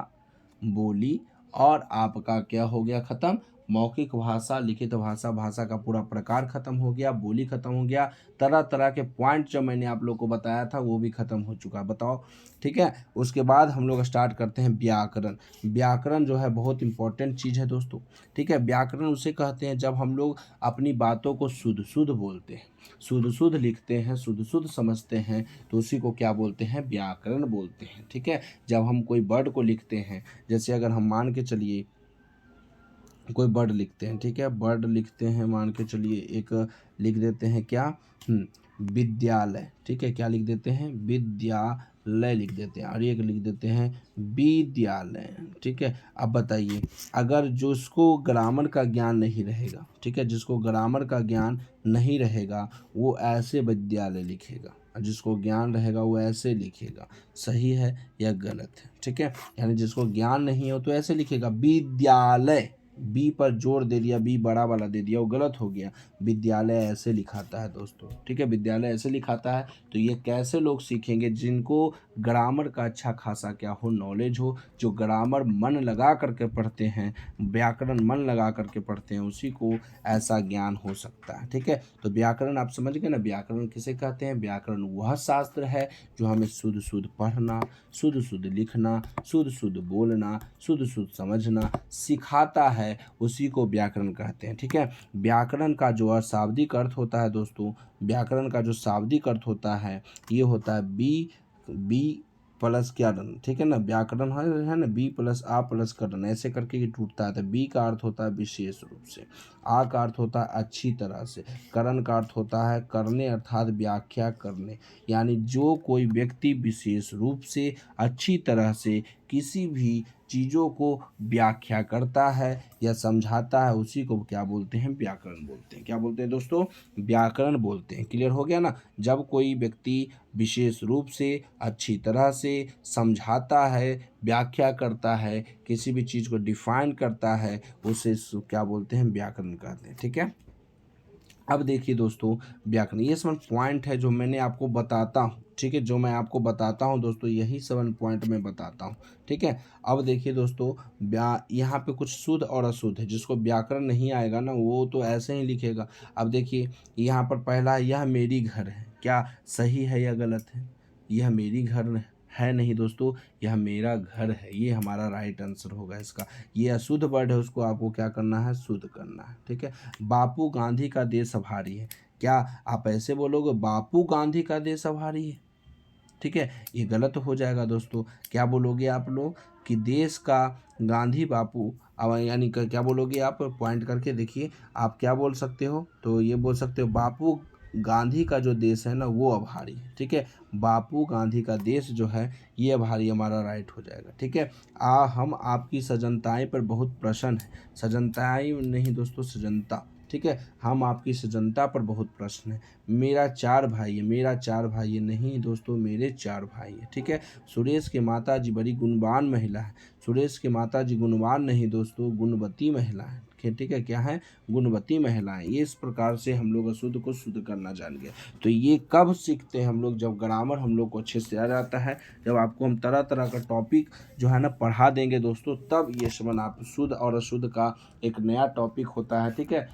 बोली और आपका क्या हो गया खत्म, मौखिक भाषा, लिखित भाषा, भाषा का पूरा प्रकार खत्म हो गया, बोली खत्म हो गया, तरह तरह के पॉइंट जो मैंने आप लोग को बताया था वो भी खत्म हो चुका। बताओ, ठीक है। उसके बाद हम लोग स्टार्ट करते हैं व्याकरण। व्याकरण जो है बहुत इंपॉर्टेंट चीज़ है दोस्तों, ठीक है। व्याकरण उसे कहते हैं जब हम लोग अपनी बातों को शुद्ध शुद्ध बोलते हैं, शुद्ध शुद्ध लिखते हैं, शुद्ध शुद्ध समझते हैं, तो उसी को क्या बोलते हैं, व्याकरण बोलते हैं, ठीक है। जब हम कोई वर्ड को लिखते हैं, जैसे अगर हम मान के चलिए कोई वर्ड लिखते हैं, ठीक है, वर्ड लिखते हैं, मान के चलिए एक लिख देते हैं क्या, विद्यालय, ठीक है, क्या लिख देते हैं, विद्यालय लिख देते हैं, और एक लिख देते हैं विद्यालय, ठीक है। अब बताइए, अगर जिसको ग्रामर का ज्ञान नहीं रहेगा, ठीक है, जिसको ग्रामर का ज्ञान नहीं रहेगा वो ऐसे विद्यालय लिखेगा, जिसको ज्ञान रहेगा वो ऐसे लिखेगा। सही है या गलत है, ठीक है। यानी जिसको ज्ञान नहीं हो तो ऐसे लिखेगा विद्यालय, बी पर जोर दे दिया, बी बड़ा वाला दे दिया, वो गलत हो गया। विद्यालय ऐसे लिखाता है दोस्तों, ठीक है, विद्यालय ऐसे लिखाता है। तो ये कैसे लोग सीखेंगे, जिनको ग्रामर का अच्छा खासा क्या हो, नॉलेज हो, जो ग्रामर मन लगा करके पढ़ते हैं, व्याकरण मन लगा करके पढ़ते हैं, उसी को ऐसा ज्ञान हो सकता है, ठीक है। तो व्याकरण आप समझ गए ना, व्याकरण किसे कहते हैं। व्याकरण वह शास्त्र है जो हमें शुद्ध शुद्ध पढ़ना, शुद्ध शुद्ध लिखना, शुद्ध शुद्ध बोलना, शुद्ध शुद्ध समझना सिखाता है, उसी को व्याकरण कहते हैं, ठीक है। व्याकरण का जो अशाब्दिक अर्थ होता है दोस्तों, व्याकरण का जो शाब्दिक अर्थ होता है ये होता है बी प्लस क्या रन, ठीक है ना। व्याकरण है ना, बी प्लस आ प्लस का रन, ऐसे करके ये टूटता है। तो बी का अर्थ होता है विशेष रूप से, आ का अर्थ होता है अच्छी तरह से, करण का अर्थ होता है करने अर्थात व्याख्या करने। यानी जो कोई व्यक्ति विशेष रूप से अच्छी तरह से किसी भी चीज़ों को व्याख्या करता है या समझाता है, उसी को क्या बोलते हैं, व्याकरण बोलते हैं। क्या बोलते हैं दोस्तों, व्याकरण बोलते हैं। क्लियर हो गया ना। जब कोई व्यक्ति विशेष रूप से अच्छी तरह से समझाता है, व्याख्या करता है, किसी भी चीज़ को डिफाइन करता है, उसे क्या बोलते हैं, व्याकरण कहते हैं, ठीक है। अब देखिए दोस्तों, व्याकरण ये सब पॉइंट है जो मैंने आपको बताता हूँ, ठीक है, जो मैं आपको बताता हूँ दोस्तों यही 7 पॉइंट मैं बताता हूँ। ठीक है, अब देखिए दोस्तों, यहाँ पे कुछ शुद्ध और अशुद्ध है, जिसको व्याकरण नहीं आएगा ना वो तो ऐसे ही लिखेगा। अब देखिए यहाँ पर पहला है, यह मेरी घर है, क्या सही है या गलत है? यह मेरी घर है नहीं दोस्तों, यह मेरा घर है, ये हमारा राइट आंसर होगा इसका। ये अशुद्ध वर्ड है, उसको आपको क्या करना है, शुद्ध करना है। ठीक है, बापू गांधी का देश आभारी है, क्या आप ऐसे बोलोगे बापू गांधी का देश आभारी है? ठीक है, ये गलत हो जाएगा दोस्तों। क्या बोलोगे आप लोग कि देश का गांधी बापू, अब यानी क्या बोलोगे आप, पॉइंट करके देखिए आप क्या बोल सकते हो। तो ये बोल सकते हो बापू गांधी का जो देश है ना वो आभारी है। ठीक है, बापू गांधी का देश जो है ये आभारी हमारा राइट हो जाएगा। ठीक है, हम आपकी सजनताएं पर बहुत प्रसन्न हैं, सजनताएं नहीं दोस्तों, सजनता। ठीक है, हम आपकी सजनता पर बहुत प्रसन्न हैं। मेरा 4 भाई है, मेरा 4 भाई है नहीं दोस्तों, मेरे 4 भाई है। ठीक है, सुरेश के माता जी बड़ी गुणवान महिला है, सुरेश के माता जी गुणवान नहीं दोस्तों, गुणवती महिला है। ठीक है, क्या है, गुणवती महिलाएं। ये इस प्रकार से हम लोग अशुद्ध को शुद्ध करना जान गए। तो ये कब सीखते हैं हम लोग, जब ग्रामर हम लोग को अच्छे से आ जाता है, जब आपको हम तरह तरह का टॉपिक जो है ना पढ़ा देंगे दोस्तों, तब ये समझ आप शुद्ध और अशुद्ध का एक नया टॉपिक होता है। ठीक है,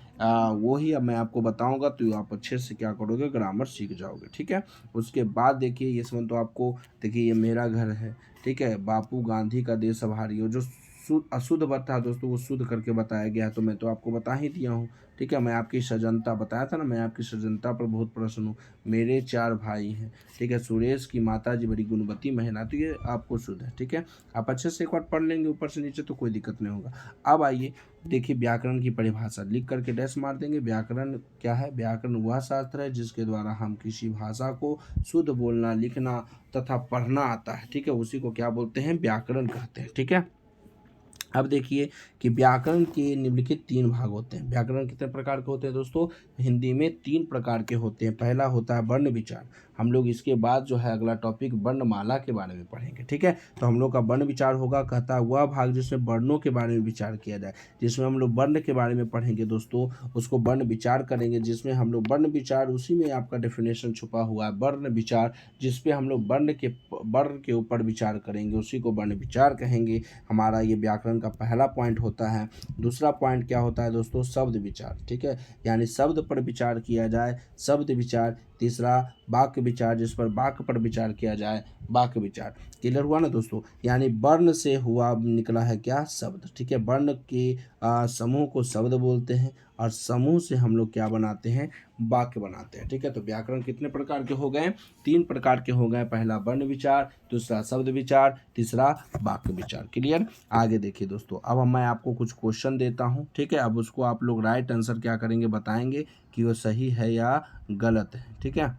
वो ही अब मैं आपको बताऊंगा, तो आप अच्छे से क्या करोगे, ग्रामर सीख जाओगे। ठीक है, उसके बाद देखिए ये समझ तो आपको, देखिए ये मेरा घर है। ठीक है, बापू गांधी का देश आभारी हो, जो अशुद्ध वर्ड था दोस्तों वो शुद्ध करके बताया गया, तो मैं तो आपको बता ही दिया हूँ। ठीक है, मैं आपकी सजनता बताया था ना, मैं आपकी सजनता पर बहुत प्रसन्न हूँ। मेरे 4 भाई हैं। ठीक है, सुरेश की माता जी बड़ी गुणवती महिला, तो ये आपको शुद्ध है। ठीक है, आप अच्छे से एक बार पढ़ लेंगे ऊपर से नीचे तो कोई दिक्कत नहीं होगा। अब आइए देखिए व्याकरण की परिभाषा, लिख करके डैश मार देंगे। व्याकरण क्या है, व्याकरण वह शास्त्र है जिसके द्वारा हम किसी भाषा को शुद्ध बोलना, लिखना तथा पढ़ना आता है। ठीक है, उसी को क्या बोलते हैं, व्याकरण कहते हैं। ठीक है, अब देखिए कि व्याकरण के निम्नलिखित 3 भाग होते हैं। व्याकरण कितने प्रकार के होते हैं दोस्तों, हिंदी में 3 प्रकार के होते हैं। पहला होता है वर्ण विचार, हम लोग इसके बाद जो है अगला टॉपिक वर्णमाला के बारे में पढ़ेंगे। ठीक है, तो हम लोग का वर्ण विचार होगा, कहता है वह भाग जिसमें वर्णों के बारे में विचार किया जाए, जिसमें हम लोग वर्ण के बारे में पढ़ेंगे दोस्तों, उसको वर्ण विचार करेंगे। जिसमें हम लोग वर्ण विचार, उसी में आपका डेफिनेशन छुपा हुआ है, वर्ण विचार, जिसपे हम लोग वर्ण के ऊपर विचार करेंगे, उसी को वर्ण विचार कहेंगे। हमारा ये व्याकरण का पहला पॉइंट होता है। दूसरा पॉइंट क्या होता है दोस्तों, शब्द विचार। ठीक है, यानी शब्द पर विचार किया जाए, शब्द विचार। तीसरा वाक्य विचार, जिस पर वाक्य पर विचार किया जाए, वाक्य विचार। क्लियर हुआ ना दोस्तों, यानी वर्ण से हुआ निकला है क्या, शब्द। ठीक है, वर्ण के समूह को शब्द बोलते हैं, और समूह से हम लोग क्या बनाते हैं, वाक्य बनाते हैं। ठीक है, तो व्याकरण कितने प्रकार के हो गए, 3 प्रकार के हो गए। पहला वर्ण विचार, दूसरा शब्द विचार, तीसरा वाक्य विचार। क्लियर। आगे देखिए दोस्तों, अब मैं आपको कुछ क्वेश्चन देता हूँ। ठीक है, अब उसको आप लोग राइट आंसर क्या करेंगे, बताएंगे कि वो सही है या गलत है। ठीक है,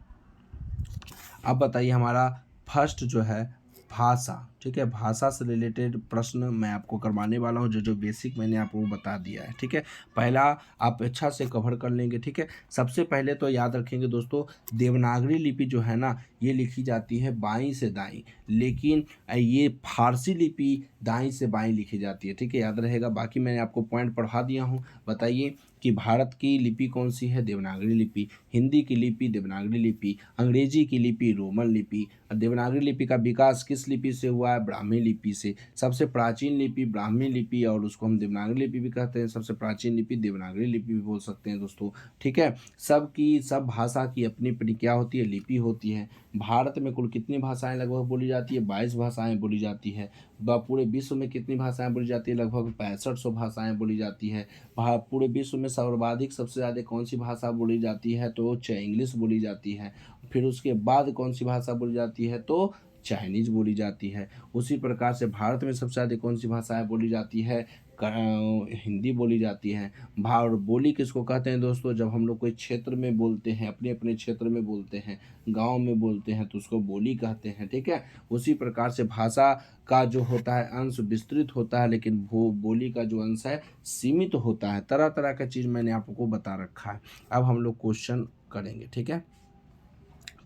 अब बताइए हमारा फर्स्ट जो है भाषा। ठीक है, भाषा से रिलेटेड प्रश्न मैं आपको करवाने वाला हूँ, जो जो बेसिक मैंने आपको बता दिया है। ठीक है, पहला आप अच्छा से कवर कर लेंगे। ठीक है, सबसे पहले तो याद रखेंगे दोस्तों, देवनागरी लिपि जो है ना ये लिखी जाती है बाईं से दाईं, लेकिन ये फारसी लिपि दाईं से बाईं लिखी जाती है। ठीक है, याद रहेगा। बाकी मैंने आपको पॉइंट पढ़ा दिया हूँ। बताइए कि भारत की लिपि कौन सी है, देवनागरी लिपि। हिंदी की लिपि देवनागरी लिपि। अंग्रेजी की लिपि रोमन लिपि। देवनागरी लिपि का विकास किस लिपि से हुआ है, ब्राह्मी लिपि से। सबसे प्राचीन लिपि ब्राह्मी लिपि, और उसको हम देवनागरी लिपि भी कहते हैं। सबसे प्राचीन लिपि देवनागरी लिपि भी बोल सकते हैं दोस्तों। ठीक है, सब भाषा की अपनी अपनी क्या होती है, लिपि होती है। भारत में कुल कितनी भाषाएं लगभग बोली जाती है, 22 भाषाएं बोली जाती है। पूरे विश्व में कितनी भाषाएं बोली जाती है, लगभग 6500 भाषाएं बोली जाती है। पूरे विश्व में सर्वाधिक सबसे ज़्यादा कौन सी भाषा बोली जाती है, तो इंग्लिश बोली जाती है। फिर उसके बाद कौन सी भाषा बोली जाती है, तो चाइनीज बोली जाती है। उसी प्रकार से भारत में सबसे ज़्यादा कौन सी भाषाएं बोली जाती है, हिंदी बोली जाती है। और बोली किसको कहते हैं दोस्तों, जब हम लोग कोई क्षेत्र में बोलते हैं, अपने अपने क्षेत्र में बोलते हैं, गांव में बोलते हैं, तो उसको बोली कहते हैं। ठीक है, उसी प्रकार से भाषा का जो होता है अंश विस्तृत होता है, लेकिन बोली का जो अंश है सीमित होता है। तरह तरह का चीज़ मैंने आपको बता रखा है। अब हम लोग क्वेश्चन करेंगे। ठीक है,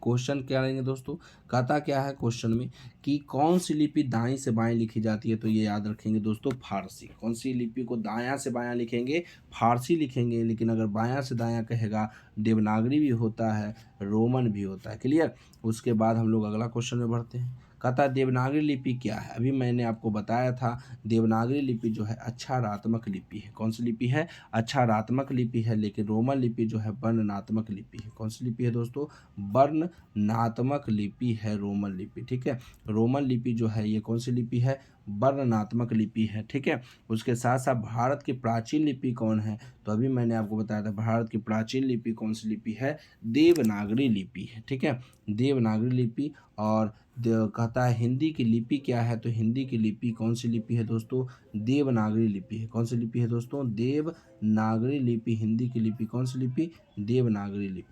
क्वेश्चन क्या रहेंगे दोस्तों, कहता क्या है क्वेश्चन में कि कौन सी लिपि दाएं से बाएं लिखी जाती है, तो ये याद रखेंगे दोस्तों फारसी। कौन सी लिपि को दायां से बायां लिखेंगे, फारसी लिखेंगे। लेकिन अगर बायां से दायां कहेगा, देवनागरी भी होता है, रोमन भी होता है। क्लियर। उसके बाद हम लोग अगला क्वेश्चन में बढ़ते हैं। कहता है देवनागरी लिपि क्या है। अभी मैंने आपको बताया था देवनागरी लिपि जो है अक्षरात्मक लिपि है। कौन सी लिपि है, अक्षरात्मक लिपि है। लेकिन रोमन लिपि जो है वर्णनात्मक लिपि है। कौन सी लिपि है दोस्तों, वर्णनात्मक लिपि है रोमन लिपि। ठीक है, रोमन लिपि जो है ये कौन सी लिपि है, वर्णनात्मक लिपि है। ठीक है। उसके साथ साथ भारत की प्राचीन लिपि कौन है, तो अभी मैंने आपको बताया था भारत की प्राचीन लिपि कौन सी लिपि है, देवनागरी लिपि है। ठीक है, देवनागरी लिपि। और कहता है हिंदी की लिपि क्या है, तो हिंदी की लिपि कौन सी लिपि है दोस्तों, देवनागरी लिपि है। कौन सी लिपि है दोस्तों, देवनागरी लिपि। हिंदी की लिपि कौन सी लिपि, देवनागरी लिपि।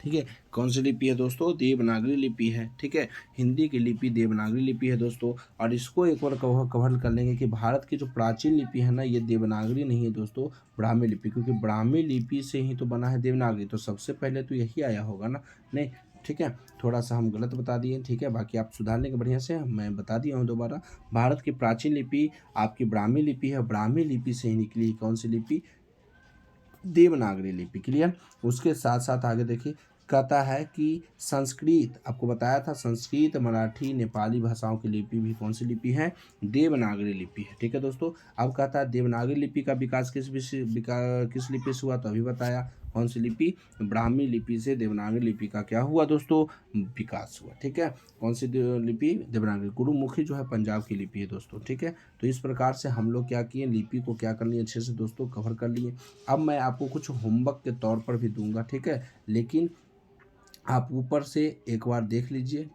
ठीक है, कौन सी लिपि है दोस्तों, देवनागरी लिपि है। ठीक है, हिंदी की लिपि देवनागरी लिपि है दोस्तों। और इसको एक बार कवर कर लेंगे कि भारत की जो प्राचीन लिपि है ना, ये देवनागरी नहीं है दोस्तों, ब्राह्मी लिपि। क्योंकि ब्राह्मी लिपि से ही तो बना है देवनागरी, तो सबसे पहले तो यही आया होगा ना, नहीं। ठीक है, थोड़ा सा हम गलत बता दिए। ठीक है, बाकी आप सुधार लेंगे बढ़िया से, मैं बता दिया हूँ दोबारा। भारत की प्राचीन लिपि आपकी ब्राह्मी लिपि है, ब्राह्मी लिपि से ही निकली कौन सी लिपि, देवनागरी लिपि। क्लियर। उसके साथ साथ आगे देखिए, कहता है कि संस्कृत, आपको बताया था संस्कृत, मराठी, नेपाली भाषाओं की लिपि भी कौन सी लिपि है, देवनागरी लिपि है। ठीक है दोस्तों। अब कहता है देवनागरी लिपि का विकास किस लिपि से हुआ, तो अभी बताया कौन सी लिपि, ब्राह्मी लिपि से देवनागरी लिपि का क्या हुआ दोस्तों, विकास हुआ। ठीक है, कौन सी लिपि, देवनागरी। गुरुमुखी जो है पंजाब की लिपि है दोस्तों। ठीक है, तो इस प्रकार से हम लोग क्या किए, लिपि को क्या कर लिए, अच्छे से दोस्तों कवर कर लिए। अब मैं आपको कुछ होमवर्क के तौर पर भी दूंगा। ठीक है, लेकिन आप ऊपर से एक बार देख लीजिए।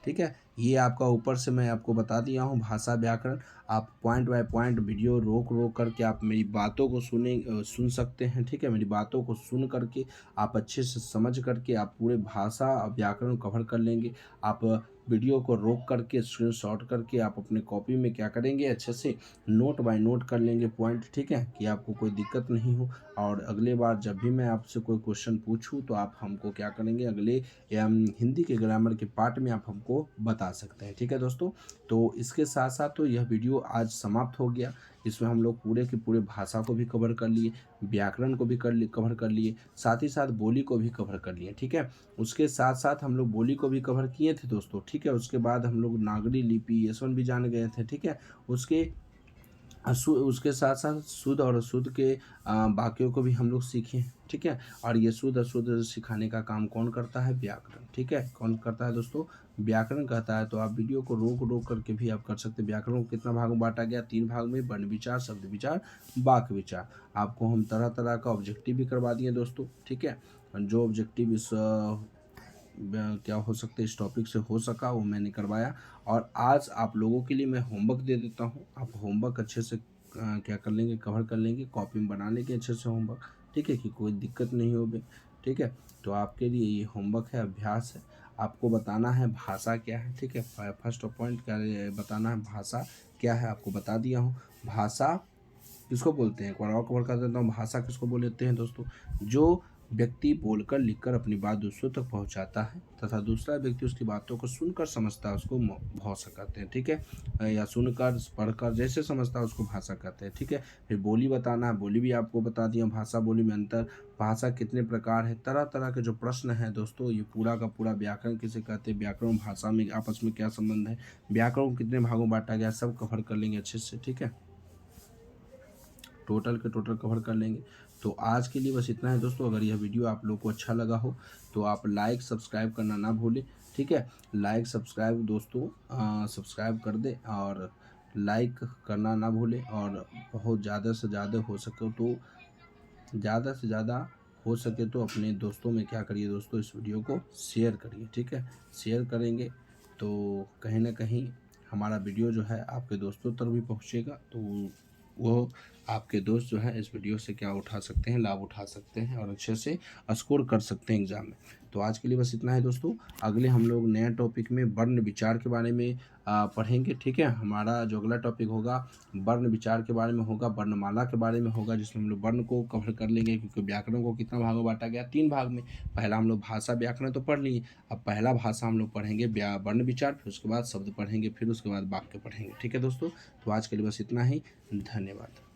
ठीक है, ये आपका ऊपर से मैं आपको बता दिया हूँ भाषा व्याकरण। आप पॉइंट बाय पॉइंट वीडियो रोक रोक करके आप मेरी बातों को सुन सकते हैं। ठीक है, मेरी बातों को सुन करके आप अच्छे से समझ करके आप पूरे भाषा व्याकरण कवर कर लेंगे। आप वीडियो को रोक करके स्क्रीनशॉट करके आप अपने कॉपी में क्या करेंगे, अच्छे से नोट बाय नोट कर लेंगे पॉइंट। ठीक है, कि आपको कोई दिक्कत नहीं हो। और अगले बार जब भी मैं आपसे कोई क्वेश्चन पूछूं तो आप हमको क्या करेंगे, अगले हिंदी के ग्रामर के पार्ट में आप हमको बता सकते हैं। ठीक है दोस्तों, तो इसके साथ साथ तो यह वीडियो आज समाप्त हो गया। इसमें हम लोग पूरे के पूरे भाषा को भी कवर कर लिए, व्याकरण को भी कवर कर लिए, साथ ही साथ बोली को भी कवर कर लिए। ठीक है, उसके साथ साथ हम लोग बोली को भी कवर किए थे दोस्तों। ठीक है, उसके बाद हम लोग नागरी लिपि ये सब भी जान गए थे। ठीक है, उसके साथ साथ शुद्ध और अशुद्ध के वाक्यों को भी हम लोग सीखे। ठीक है, और ये शुद्ध अशुद्ध सिखाने का काम कौन करता है, व्याकरण। ठीक है, कौन करता है दोस्तों, व्याकरण कहता है। तो आप वीडियो को रोक रोक करके भी आप कर सकते हैं। व्याकरण को कितना भाग में बांटा गया, 3 भाग में, वर्ण विचार, शब्द विचार, वाक्य विचार। आपको हम तरह तरह का ऑब्जेक्टिव भी करवा दिए दोस्तों। ठीक है, जो ऑब्जेक्टिव इस क्या हो सकते इस टॉपिक से हो सका वो मैंने करवाया। और आज आप लोगों के लिए मैं होमवर्क दे देता हूँ। आप होमवर्क अच्छे से क्या कर लेंगे, कवर कर लेंगे, कॉपी में बना लेंगे अच्छे से होमवर्क। ठीक है, कि कोई दिक्कत नहीं हो बे। ठीक है, तो आपके लिए ये होमवर्क है, अभ्यास है। आपको बताना है भाषा क्या है। ठीक है, फर्स्ट पॉइंट क्या बताना है, भाषा क्या है, आपको बता दिया हूँ। भाषा किसको बोलते हैं, एक बार और कवर कर देता हूँ। भाषा किसको बोलते हैं दोस्तों, जो व्यक्ति बोलकर लिखकर अपनी बात दूसरों तक पहुंचाता है तथा दूसरा व्यक्ति उसकी बातों को सुनकर समझता है, उसको भाषा कहते हैं। ठीक है, या सुनकर पढ़कर जैसे समझता है उसको भाषा कहते हैं। ठीक है, फिर बोली बताना है, बोली भी आपको बता दिया। भाषा बोली में अंतर, भाषा कितने प्रकार है, तरह तरह के जो प्रश्न हैं दोस्तों, ये पूरा का पूरा व्याकरण किसे कहते हैं, व्याकरण भाषा में आपस में क्या संबंध है, व्याकरण को कितने भागों में बांटा गया, सब कवर कर लेंगे अच्छे से। ठीक है, टोटल के टोटल कवर कर लेंगे। तो आज के लिए बस इतना है दोस्तों। अगर यह वीडियो आप लोग को अच्छा लगा हो तो आप लाइक सब्सक्राइब करना ना भूलें। ठीक है, लाइक सब्सक्राइब दोस्तों सब्सक्राइब कर दें और लाइक करना ना भूलें। और बहुत ज़्यादा से ज़्यादा हो सके तो अपने दोस्तों में क्या करिए दोस्तों, इस वीडियो को शेयर करिए। ठीक है, शेयर करेंगे तो कहीं ना कहीं हमारा वीडियो जो है आपके दोस्तों तक भी पहुँचेगा, तो वो आपके दोस्त जो है इस वीडियो से क्या उठा सकते हैं, लाभ उठा सकते हैं और अच्छे से स्कोर कर सकते हैं एग्ज़ाम में। तो आज के लिए बस इतना है दोस्तों। अगले हम लोग नया टॉपिक में वर्ण विचार के बारे में पढ़ेंगे, ठीक है। हमारा जो अगला टॉपिक होगा वर्ण विचार के बारे में होगा, वर्णमाला के बारे में होगा, जिसमें हम लोग वर्ण को कवर कर लेंगे, क्योंकि व्याकरण को कितना भाग में बांटा गया, 3 भाग में। पहला हम लोग भाषा व्याकरण तो पढ़ लिए, अब पहला भाषा हम लोग पढ़ेंगे वर्ण विचार, फिर उसके बाद शब्द पढ़ेंगे, फिर उसके बाद वाक्य पढ़ेंगे, ठीक है दोस्तों। तो आज के लिए बस इतना ही, धन्यवाद।